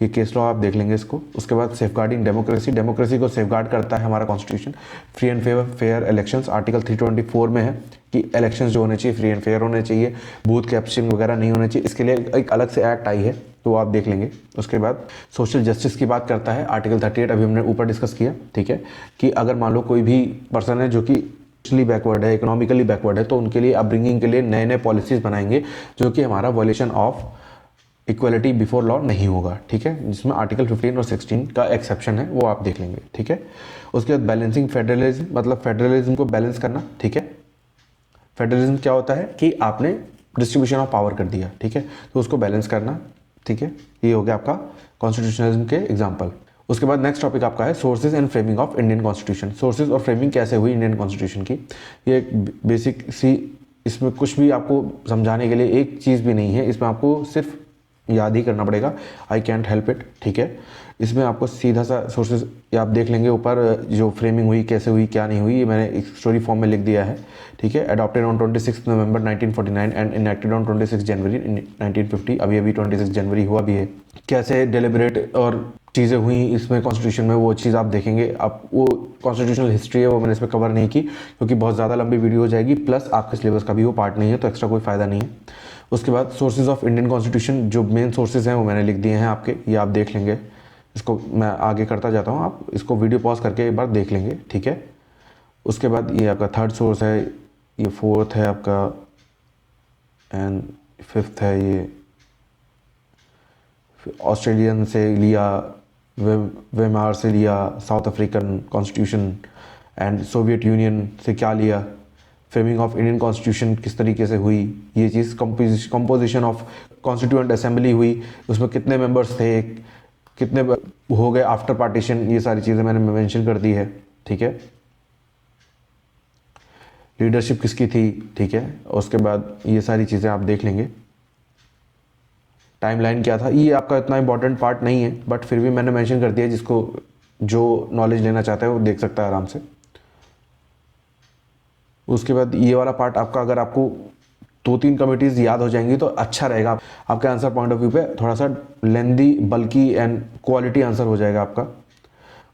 ये केस लॉ आप देख लेंगे इसको। उसके बाद सेफगार्डिंग डेमोक्रेसी, डेमोक्रेसी को सेफगार्ड करता है हमारा constitution. Free and fair elections, article 324 में है कि इलेक्शंस जो होने चाहिए फ्री एंड फेयर होने चाहिए, बूथ कैप्चरिंग वगैरह नहीं होने चाहिए, इसके लिए एक अलग से एक्ट आई है, तो आप देख लेंगे। उसके बाद सोशल जस्टिस की बात करता है आर्टिकल 38, अभी हमने ऊपर डिस्कस किया। ठीक है, कि अगर मान लो कोई भी पर्सन है जो कि सोशली बैकवर्ड है, इकोनॉमिकली बैकवर्ड है, तो उनके लिए अपब्रिंगिंग के लिए नए नए पॉलिसीज बनाएंगे जो कि हमारा violation of equality before law नहीं होगा। ठीक है, जिसमें आर्टिकल 15 और 16 का एक्सेप्शन है, वो आप देख लेंगे। ठीक है, उसके बाद बैलेंसिंग फेडरलिज्म, मतलब फेडरलिज्म को बैलेंस करना। ठीक है, फेडरलिज्म क्या होता है कि आपने डिस्ट्रीब्यूशन ऑफ पावर कर दिया, ठीक है, तो उसको बैलेंस करना। ठीक है, ये हो गया आपका कॉन्स्टिट्यूशनलिज्म के एग्जाम्पल। उसके बाद नेक्स्ट टॉपिक आपका है sources and framing of Indian constitution. Sources और फ्रेमिंग कैसे हुई इंडियन कॉन्स्टिट्यूशन की, ये एक बेसिक सी, इसमें कुछ भी आपको समझाने के लिए एक चीज़ भी नहीं है, इसमें आपको सिर्फ याद ही करना पड़ेगा, आई कैंट हेल्प इट, ठीक है। इसमें आपको सीधा सा सोर्सेज आप देख लेंगे ऊपर, जो फ्रेमिंग हुई कैसे हुई क्या नहीं हुई, ये मैंने एक स्टोरी फॉर्म में लिख दिया है, ठीक है। Adopted on 26 November 1949 and enacted on 26 जनवरी 1950, अभी अभी 26 जनवरी हुआ भी है। कैसे डेलिबरेट और चीज़ें हुई इसमें कॉन्स्टिट्यूशन में, वो चीज़ आप देखेंगे। आप वो कॉन्स्टिट्यूशनल हिस्ट्री है वो मैंने इसमें कवर नहीं की क्योंकि बहुत ज़्यादा लंबी वीडियो हो जाएगी, प्लस आपके सिलेबस का भी वो पार्ट नहीं है, तो एक्स्ट्रा कोई फ़ायदा नहीं है। उसके बाद सोर्सेज ऑफ इंडियन कॉन्स्टिट्यूशन, जो मेन सोर्सेज हैं वो मैंने लिख दिए हैं आपके, ये आप देख लेंगे। इसको मैं आगे करता जाता हूँ, आप इसको वीडियो पॉज करके एक बार देख लेंगे, ठीक है। उसके बाद ये आपका थर्ड सोर्स है, ये फोर्थ है आपका, एंड फिफ्थ है ये ऑस्ट्रेलियन से लिया, वेमार से लिया, south African constitution and Soviet union से क्या लिया, फ्रेमिंग ऑफ इंडियन कॉन्स्टिट्यूशन किस तरीके से हुई, ये चीज़ कंपोजिशन ऑफ कॉन्स्टिट्यूएंट असेंबली हुई, उसमें कितने मेंबर्स थे, कितने हो गए आफ्टर पार्टीशन, ये सारी चीज़ें मैंने मेंशन कर दी है, ठीक है। लीडरशिप किसकी थी, ठीक है। उसके बाद ये सारी चीज़ें आप देख लेंगे। टाइमलाइन क्या था, ये आपका इतना इंपॉर्टेंट पार्ट नहीं है, बट फिर भी मैंने मेंशन कर दिया, जिसको जो नॉलेज लेना चाहता है वो देख सकता है आराम से। उसके बाद ये वाला पार्ट आपका, अगर आपको 2-3 कमिटीज़ याद हो जाएंगी तो अच्छा रहेगा, आपके आंसर पॉइंट ऑफ व्यू पे थोड़ा सा लेंदी, बल्कि एंड क्वालिटी आंसर हो जाएगा आपका।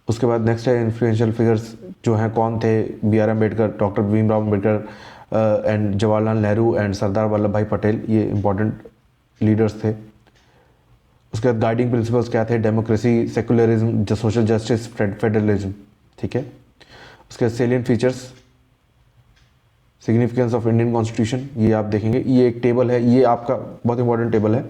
उसके बाद नेक्स्ट है इन्फ्लुएंशियल फिगर्स जो हैं, कौन थे, B.R. Ambedkar, doctor Bhimrao Ambedkar and Jawaharlal Nehru and Sardar Vallabhbhai Patel, ये इंपॉर्टेंट लीडर्स थे। उसके बाद गाइडिंग प्रिंसिपल्स क्या थे, democracy, secularism, social justice, federalism, ठीक है। उसके बाद salient features, significance of Indian constitution, ये आप देखेंगे। ये एक टेबल है, ये आपका बहुत इंपॉर्टेंट टेबल है।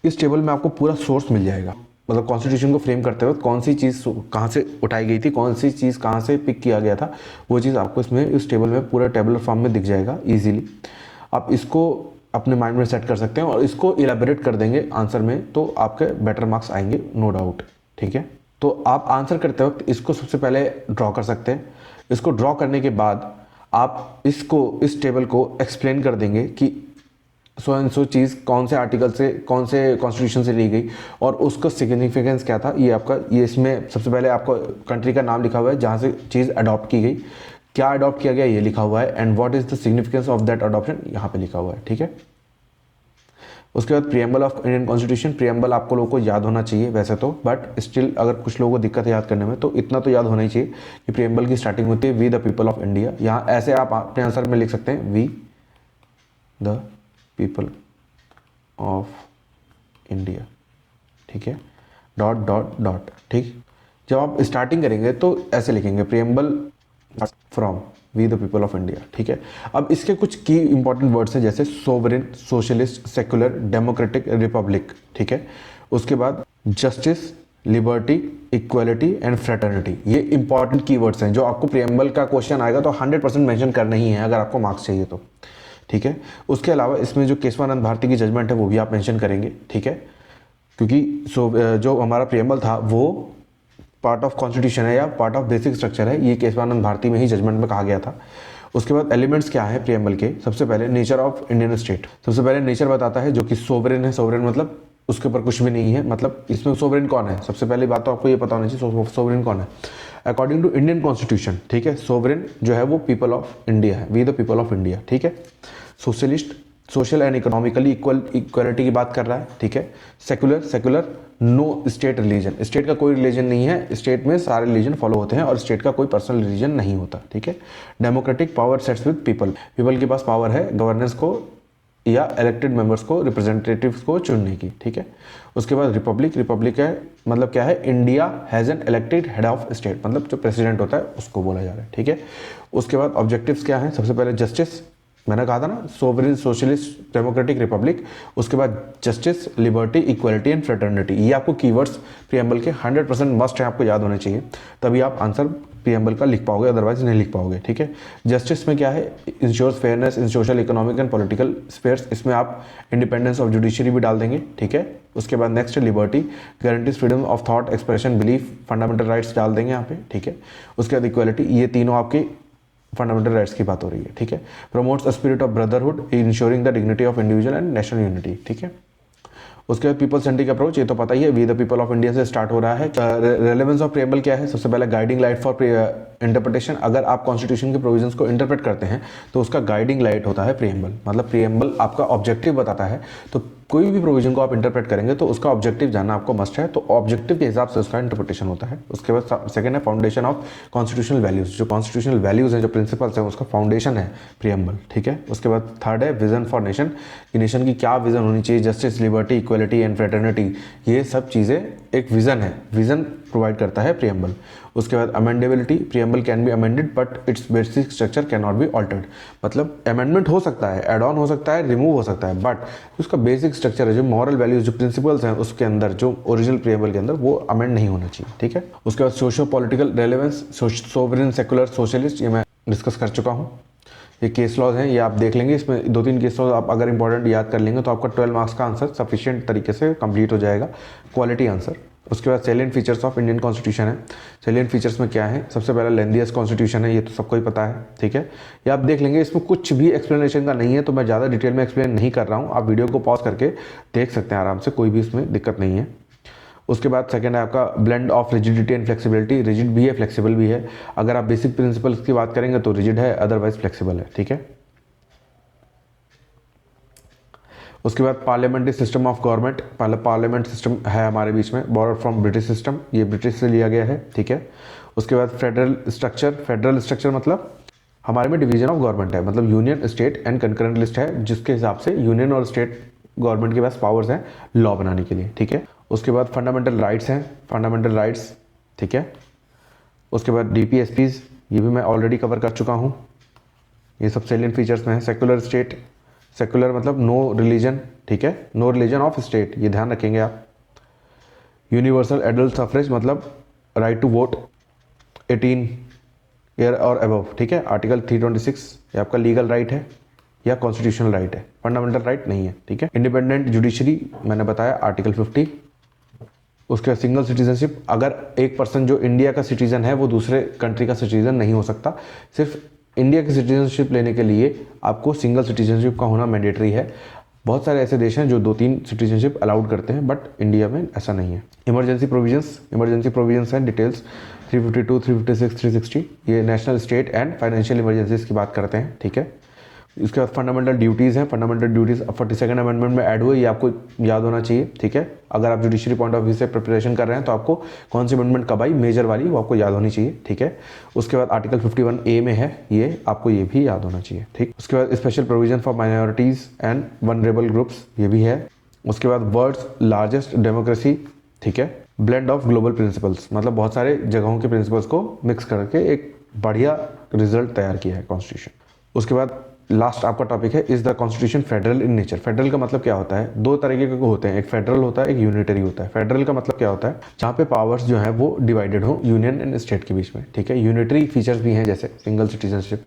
इस टेबल में आपको पूरा सोर्स मिल जाएगा, मतलब कॉन्स्टिट्यूशन को फ्रेम करते वक्त कौन सी चीज़ कहाँ से उठाई गई थी, कौन सी चीज़ कहाँ से पिक किया गया था, वो चीज़ आपको इसमें इस टेबल में पूरा टेबलर फॉर्म में दिख जाएगा ईजिली। आप इसको अपने माइंड में सेट कर सकते हैं और इसको इलेबोरेट कर देंगे आंसर में, तो आपके बेटर मार्क्स आएंगे, नो डाउट, ठीक है। तो आप आंसर करते वक्त इसको सबसे पहले ड्रॉ कर सकते हैं। इसको ड्रॉ करने के बाद आप इसको, इस टेबल को एक्सप्लेन कर देंगे कि सो एंड सो चीज़ कौन से आर्टिकल से, कौन से कॉन्स्टिट्यूशन से ली गई और उसका सिग्निफिकेंस क्या था। ये आपका, ये इसमें सबसे पहले आपको कंट्री का नाम लिखा हुआ है जहाँ से चीज़ अडॉप्ट की गई, क्या अडॉप्ट किया गया ये लिखा हुआ है, and what is the significance of that adoption यहाँ पे लिखा हुआ है, ठीक है। उसके बाद preamble of Indian constitution, preamble आपको लोगों को याद होना चाहिए वैसे तो, बट स्टिल अगर कुछ लोगों को दिक्कत है याद करने में तो इतना तो याद होना ही चाहिए कि प्रियम्बल की स्टार्टिंग होती है we the people of India. यहाँ ऐसे आप अपने आंसर में लिख सकते हैं we the people of India, ठीक है, डॉट डॉट डॉट, ठीक। जब आप स्टार्टिंग करेंगे तो ऐसे लिखेंगे preamble from we the people of India, ठीक है। अब इसके कुछ की इंपॉर्टेंट वर्ड्स हैं जैसे sovereign, socialist, secular, democratic, Republic, ठीक है। उसके बाद justice, liberty, equality and fraternity, ये इंपॉर्टेंट कीवर्ड्स हैं जो आपको प्रियम्बल का क्वेश्चन आएगा तो 100% मेंशन करना ही है अगर आपको मार्क्स चाहिए तो, ठीक है। उसके अलावा इसमें जो केशवानंद भारती की जजमेंट है वो भी आप मेंशन करेंगे, ठीक है, क्योंकि जो हमारा प्रियम्बल था वो पार्ट ऑफ कॉन्स्टिट्यूशन है या पार्ट ऑफ बेसिक स्ट्रक्चर है, ये केशवानंद भारती में ही जजमेंट में कहा गया था। उसके बाद एलिमेंट्स क्या है प्रियम्बल के, सबसे पहले नेचर ऑफ इंडियन स्टेट, सबसे पहले नेचर बताता है जो कि सोवरेन है। सोवरेन मतलब उसके ऊपर कुछ भी नहीं है, मतलब इसमें सोवरेन कौन है, सबसे पहली बात तो आपको ये पता होनी चाहिए सोवरेन कौन है। अकॉर्डिंग टू इंडियन कॉन्स्टिट्यूशन, ठीक है, सोवरेन जो है वो पीपल ऑफ इंडिया है, we the people of India, ठीक है। Socialist, social and economically equality की बात कर रहा है, ठीक है। Secular, secular no state religion, state का कोई रिलीजन नहीं है, स्टेट में सारे रिलीजन फॉलो होते हैं और स्टेट का कोई पर्सनल रिलीजन नहीं होता, ठीक है। Democratic, power sets with people, people के पास पावर है गवर्नेंस को या इलेक्टेड मेंबर्स को, रिप्रेजेंटेटिव्स को चुनने की, ठीक है। उसके बाद रिपब्लिक, रिपब्लिक है मतलब क्या है, India has an elected head of state, मतलब जो प्रेसिडेंट होता है उसको बोला जा रहा है, ठीक है। उसके बाद ऑब्जेक्टिव्स क्या हैं, सबसे पहले जस्टिस, मैंने कहा था ना, सोवरेन सोशलिस्ट डेमोक्रेटिक रिपब्लिक, उसके बाद justice, liberty, equality and fraternity. ये आपको कीवर्ड्स प्रीएम्बल के 100% मस्ट है, आपको याद होने चाहिए, तभी आप आंसर प्रीएम्बल का लिख पाओगे, अदरवाइज नहीं लिख पाओगे। ठीक है, जस्टिस में क्या है, ensures fairness in social, economic and political spheres, इसमें आप इंडिपेंडेंस ऑफ जुडिशरी भी डाल देंगे। ठीक है, उसके बाद next liberty, guarantees freedom of thought, expression, belief, fundamental rights डाल देंगे यहाँ पे। ठीक है, उसके बाद इक्वलिटी, ये तीनों आपके फंडामेंटल राइट्स की बात हो रही है। ठीक है, promotes a spirit of brotherhood ensuring the dignity of individual and national unity. ठीक है, उसके बाद पीपल सेंट्रिक अप्रोच, ये तो पता ही है, we the people of India से स्टार्ट हो रहा है। रेलेवेंस ऑफ प्रीएम्बल क्या है, सबसे पहले गाइडिंग लाइट फॉर इंटरप्रिटेशन। अगर आप कॉन्स्टिट्यूशन के प्रोविजंस को इंटरप्रेट करते हैं तो उसका गाइडिंग लाइट होता है प्रीएम्बल, मतलब प्रीएम्बल आपका ऑब्जेक्टिव बताता है। तो कोई भी प्रोविजन को आप इंटरप्रेट करेंगे तो उसका ऑब्जेक्टिव जानना आपको मस्ट है, तो ऑब्जेक्टिव के हिसाब से उसका इंटरप्रिटेशन होता है। उसके बाद सेकंड है फाउंडेशन ऑफ कॉन्स्टिट्यूशनल वैल्यूज, जो कॉन्स्टिट्यूशनल वैल्यूज हैं, जो प्रिंसिपल्स हैं, उसका फाउंडेशन है प्रीएम्बल। ठीक है, उसके बाद थर्ड है विजन फॉर नेशन, कि नेशन की क्या विजन होनी चाहिए, justice, liberty, equality and fraternity, ये सब चीज़ें एक विजन है, विजन प्रोवाइड करता है प्रीएम्बल। उसके बाद amendability, preamble can be amended but it's basic structure can not be altered, मतलब अमेंडमेंट हो सकता है, एड ऑन हो सकता है, रिमूव हो सकता है, बट उसका बेसिक स्ट्रक्चर है, जो मॉरल वैल्यूज, जो प्रिंसिपल्स हैं उसके अंदर, जो ओरिजिनल प्रीएम्बल के अंदर, वो अमेंड नहीं होना चाहिए। ठीक है, उसके बाद socio political relevance, sovereign, secular, socialist, ये मैं डिस्कस कर चुका हूँ। ये केस लॉज हैं, ये आप देख लेंगे, इसमें 2-3 केस लॉज आप अगर इंपॉर्टेंट याद कर लेंगे तो आपका 12 मार्क्स का आंसर सफिशिएंट तरीके से कंप्लीट हो जाएगा, क्वालिटी आंसर। उसके बाद salient features of Indian constitution है। सेलिएंट फीचर्स में क्या है, सबसे पहला लेंथीएस्ट कॉन्स्टिट्यूशन है, ये तो सबको ही पता है। ठीक है, ये आप देख लेंगे, इसमें कुछ भी एक्सप्लेनेशन का नहीं है, तो मैं ज़्यादा डिटेल में एक्सप्लेन नहीं कर रहा हूँ, आप वीडियो को पॉज करके देख सकते हैं आराम से, कोई भी इसमें दिक्कत नहीं है। उसके बाद सेकंड है आपका blend of rigidity and flexibility, rigid भी है, फ्लेक्सिबल भी है। अगर आप बेसिक प्रिंसिपल्स की बात करेंगे तो रिजिड है, अदरवाइज फ्लेक्सिबल है। ठीक है, उसके बाद parliamentary system of government, parliament system है हमारे बीच में, बोरोड फ्रॉम ब्रिटिश सिस्टम, ये ब्रिटिश से लिया गया है। ठीक है, उसके बाद फेडरल स्ट्रक्चर, फेडरल स्ट्रक्चर मतलब हमारे में डिवीजन ऑफ गवर्नमेंट है, मतलब union, state and concurrent list है, जिसके हिसाब से यूनियन और स्टेट गवर्नमेंट के पास पावर्स हैं लॉ बनाने के लिए। ठीक है, उसके बाद फंडामेंटल राइट्स हैं, फंडामेंटल राइट्स। ठीक है, उसके बाद डीपीएसपीज, ये भी मैं ऑलरेडी कवर कर चुका हूँ, ये सब सेलिएंट फीचर्स में है। सेकुलर स्टेट, सेकुलर मतलब नो रिलीजन। ठीक है, नो रिलीजन ऑफ स्टेट, ये ध्यान रखेंगे आप। यूनिवर्सल एडल्ट सफरेज मतलब राइट टू वोट 18 ईयर और अबव। ठीक है, आर्टिकल 326 ये आपका लीगल राइट है या कॉन्स्टिट्यूशनल राइट है, फंडामेंटल राइट नहीं है। ठीक है, इंडिपेंडेंट जुडिशरी मैंने बताया, आर्टिकल 50। उसके बाद सिंगल सिटीजनशिप, अगर एक पर्सन जो इंडिया का सिटीजन है वो दूसरे कंट्री का सिटीजन नहीं हो सकता, सिर्फ इंडिया की सिटीजनशिप लेने के लिए आपको सिंगल सिटीजनशिप का होना मैंडेटरी है। बहुत सारे ऐसे देश हैं जो 2-3 सिटीजनशिप अलाउड करते हैं, बट इंडिया में ऐसा नहीं है। इमरजेंसी प्रोविजंस हैं, डिटेल्स 352, 356, 360, ये national, state and financial emergencies की बात करते हैं। ठीक है, इसके बाद फंडामेंटल ड्यूटीज़ हैं, फंडामेंटल ड्यूटीज़ 42nd अमेंडमेंट में ऐड हुए, ये आपको याद होना चाहिए। ठीक है, अगर आप जुडिशरी पॉइंट ऑफ व्यू से प्रिपरेशन कर रहे हैं तो आपको कौन सी अमेंडमेंट कब आई, मेजर वाली, वो आपको याद होनी चाहिए। ठीक है, उसके बाद आर्टिकल 51A में है, ये आपको ये भी याद होना चाहिए। ठीक, उसके बाद special provision for minorities and vulnerable groups, ये भी है। उसके बाद वर्ल्ड्स लार्जेस्ट डेमोक्रेसी। ठीक है, ब्लेंड ऑफ ग्लोबल प्रिंसिपल्स, मतलब बहुत सारे जगहों के प्रिंसिपल्स को मिक्स करके एक बढ़िया रिजल्ट तैयार किया है कॉन्स्टिट्यूशन। उसके बाद लास्ट आपका टॉपिक है, is the constitution federal in nature. Federal का मतलब क्या होता है, 2 तरीके के होते हैं, एक फेडरल होता है, एक यूनिटरी होता है। फेडरल का मतलब क्या होता है, जहाँ पे पावर्स जो है वो डिवाइडेड हो यूनियन एंड स्टेट के बीच में। ठीक है, यूनिटरी फीचर्स भी हैं, जैसे सिंगल सिटीजनशिप।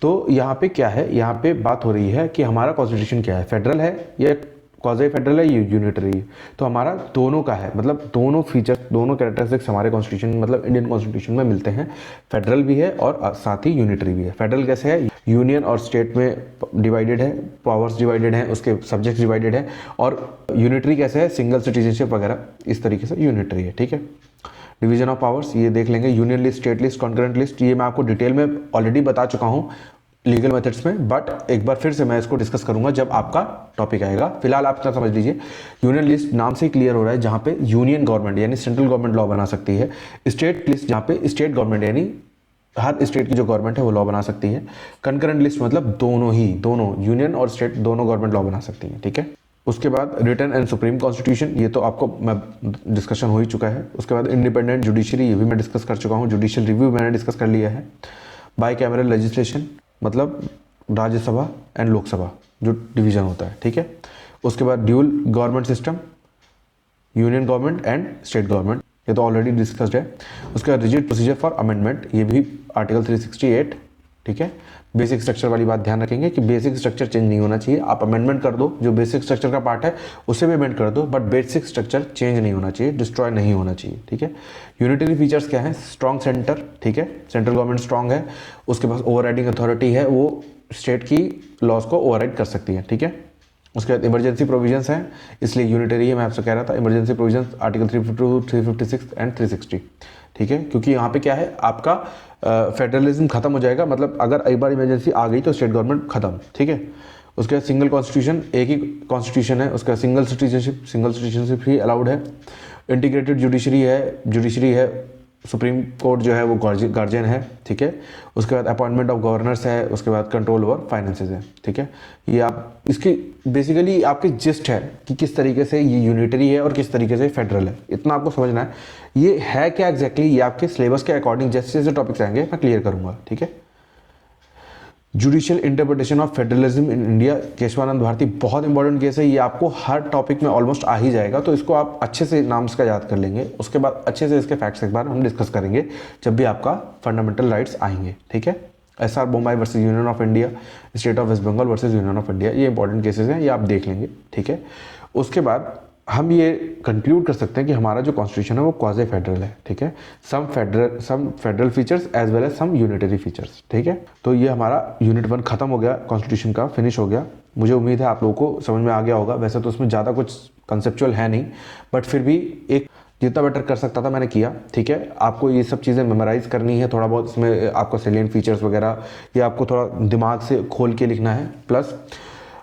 तो यहाँ पे क्या है, यहाँ पे बात हो रही है कि हमारा कॉन्स्टिट्यूशन क्या है, फेडरल है या क्वाज़ी फेडरल है, ये यूनिटरी है। तो हमारा दोनों का है, मतलब दोनों फीचर, दोनों कैरेक्टरिस्टिक्स हमारे कॉन्स्टिट्यूशन, मतलब इंडियन कॉन्स्टिट्यूशन में मिलते हैं। फेडरल भी है और साथ ही यूनिटरी भी है। फेडरल कैसे है, यूनियन और स्टेट में डिवाइडेड है, पावर्स डिवाइडेड हैं, उसके सब्जेक्ट्स डिवाइडेड है। और यूनिटरी कैसे है, सिंगल सिटीजनशिप वगैरह इस तरीके से यूनिटरी है। ठीक है, डिवीजन ऑफ पावर्स ये देख लेंगे, union list, state list, concurrent list, ये मैं आपको डिटेल में ऑलरेडी बता चुका हूँ लीगल मेथड्स में, बट एक बार फिर से मैं इसको डिस्कस करूंगा जब आपका टॉपिक आएगा। फिलहाल आप इतना समझ लीजिए, यूनियन लिस्ट नाम से ही क्लियर हो रहा है, जहां पे यूनियन गवर्नमेंट यानी सेंट्रल गवर्नमेंट लॉ बना सकती है। स्टेट लिस्ट जहां पे स्टेट गवर्नमेंट यानी हर स्टेट की जो गवर्नमेंट है वो लॉ बना सकती है। कंकरेंट लिस्ट मतलब दोनों यूनियन और स्टेट दोनों गवर्नमेंट लॉ बना सकती है। ठीक है, उसके बाद रिटन एंड सुप्रीम कॉन्स्टिट्यूशन, ये तो आपको मैं डिस्कशन हो ही चुका है। उसके बाद इंडिपेंडेंट जुडिशरी, ये भी मैं डिस्कस कर चुका हूँ। जुडिशियल रिव्यू मैंने डिस्कस कर लिया है। बाई कैमरल लेजिस्लेशन मतलब राज्यसभा एंड लोकसभा जो डिवीज़न होता है, ठीक है। उसके बाद dual government system, union government and state government, ये तो ऑलरेडी डिस्कस्ड है। उसके बाद रिजिड प्रोसीजर फॉर अमेंडमेंट, ये भी आर्टिकल 368, ठीक है। बेसिक स्ट्रक्चर वाली बात ध्यान रखेंगे कि बेसिक स्ट्रक्चर चेंज नहीं होना चाहिए। आप अमेंडमेंट कर दो, जो बेसिक स्ट्रक्चर का पार्ट है उसे भी अमेंड कर दो, बट बेसिक स्ट्रक्चर चेंज नहीं होना चाहिए, डिस्ट्रॉय नहीं होना चाहिए, ठीक है। यूनिटरी फीचर्स क्या है? स्ट्रॉन्ग सेंटर, ठीक है, सेंट्रल गवर्नमेंट स्ट्रॉन्ग है, उसके पास ओवरराइडिंग अथॉरिटी है, वो स्टेट की लॉज को ओवरराइड कर सकती है, ठीक है। उसके बाद इमरजेंसी प्रोविजंस हैं, इसलिए यूनिटरी है, मैं आपसे कह रहा था। इमरजेंसी प्रोविजंस आर्टिकल 352, 356 एंड 360, ठीक है, क्योंकि यहाँ पे क्या है, आपका फेडरलिज्म खत्म हो जाएगा, मतलब अगर एक बार इमरजेंसी आ गई तो स्टेट गवर्नमेंट खत्म, ठीक है। उसके बाद सिंगल कॉन्स्टिट्यूशन, एक ही कॉन्स्टिट्यूशन है। उसका सिंगल सिटीजनशिप ही अलाउड है। इंटीग्रेटेड जुडिशरी है, सुप्रीम कोर्ट जो है वो गार्जियन है, ठीक है। उसके बाद अपॉइंटमेंट ऑफ गवर्नर्स है, उसके बाद कंट्रोल ओवर फाइनेंसेस है, ठीक है। ये आप इसकी बेसिकली आपकी जिस्ट है कि किस तरीके से ये यूनिटरी है और किस तरीके से फेडरल है, इतना आपको समझना है। ये है क्या एग्जैक्टली, ये आपके सिलेबस के अकॉर्डिंग जैसे जैसे टॉपिक्स आएंगे मैं क्लियर करूंगा, ठीक है। Judicial interpretation of federalism in India, Kesavananda Bharati, बहुत इंपॉर्टेंट केस है, ये आपको हर टॉपिक में ऑलमोस्ट आ ही जाएगा, तो इसको आप अच्छे से नाम इसका याद कर लेंगे। उसके बाद अच्छे से इसके फैक्ट्स एक बार हम डिस्कस करेंगे जब भी आपका फंडामेंटल राइट्स आएंगे, ठीक है। SR Bommai versus union of India, state of West Bengal versus union of India, ये इंपॉर्टेंट केसेस हैं, ये आप देख लेंगे, ठीक है। उसके बाद हम ये कंक्लूड कर सकते हैं कि हमारा जो कॉन्स्टिट्यूशन है वो क्वाज़ी फेडरल है, ठीक है। Some federal features as well as some unitary features, ठीक है। तो ये हमारा यूनिट 1 खत्म हो गया, कॉन्स्टिट्यूशन का फिनिश हो गया। मुझे उम्मीद है आप लोगों को समझ में आ गया होगा। वैसे तो उसमें ज़्यादा कुछ कंसेप्चुअल है नहीं, बट फिर भी एक जितना बेटर कर सकता था मैंने किया, ठीक है। आपको ये सब चीज़ें मेमोराइज करनी है, थोड़ा बहुत इसमें आपको सैलिएंट फीचर्स वगैरह ये आपको थोड़ा दिमाग से खोल के लिखना है। प्लस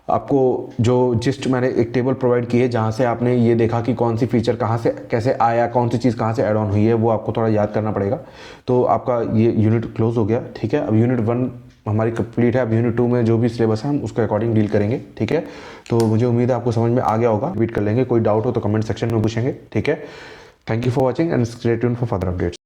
आपको जो जिस्ट मैंने एक टेबल प्रोवाइड की है जहाँ से आपने ये देखा कि कौन सी फीचर कहाँ से कैसे आया, कौन सी चीज़ कहाँ से ऐड ऑन हुई है, वो आपको थोड़ा याद करना पड़ेगा। तो आपका ये यूनिट क्लोज हो गया, ठीक है। अब यूनिट 1 हमारी कंप्लीट है। अब यूनिट 2 में जो भी सिलेबस है हम उसके अकॉर्डिंग डील करेंगे, ठीक है। तो मुझे उम्मीद है आपको समझ में आ गया होगा। रिपीट कर लेंगे, कोई डाउट हो तो कमेंट सेक्शन में पूछेंगे, ठीक है। Thank you for watching and stay tuned for further updates.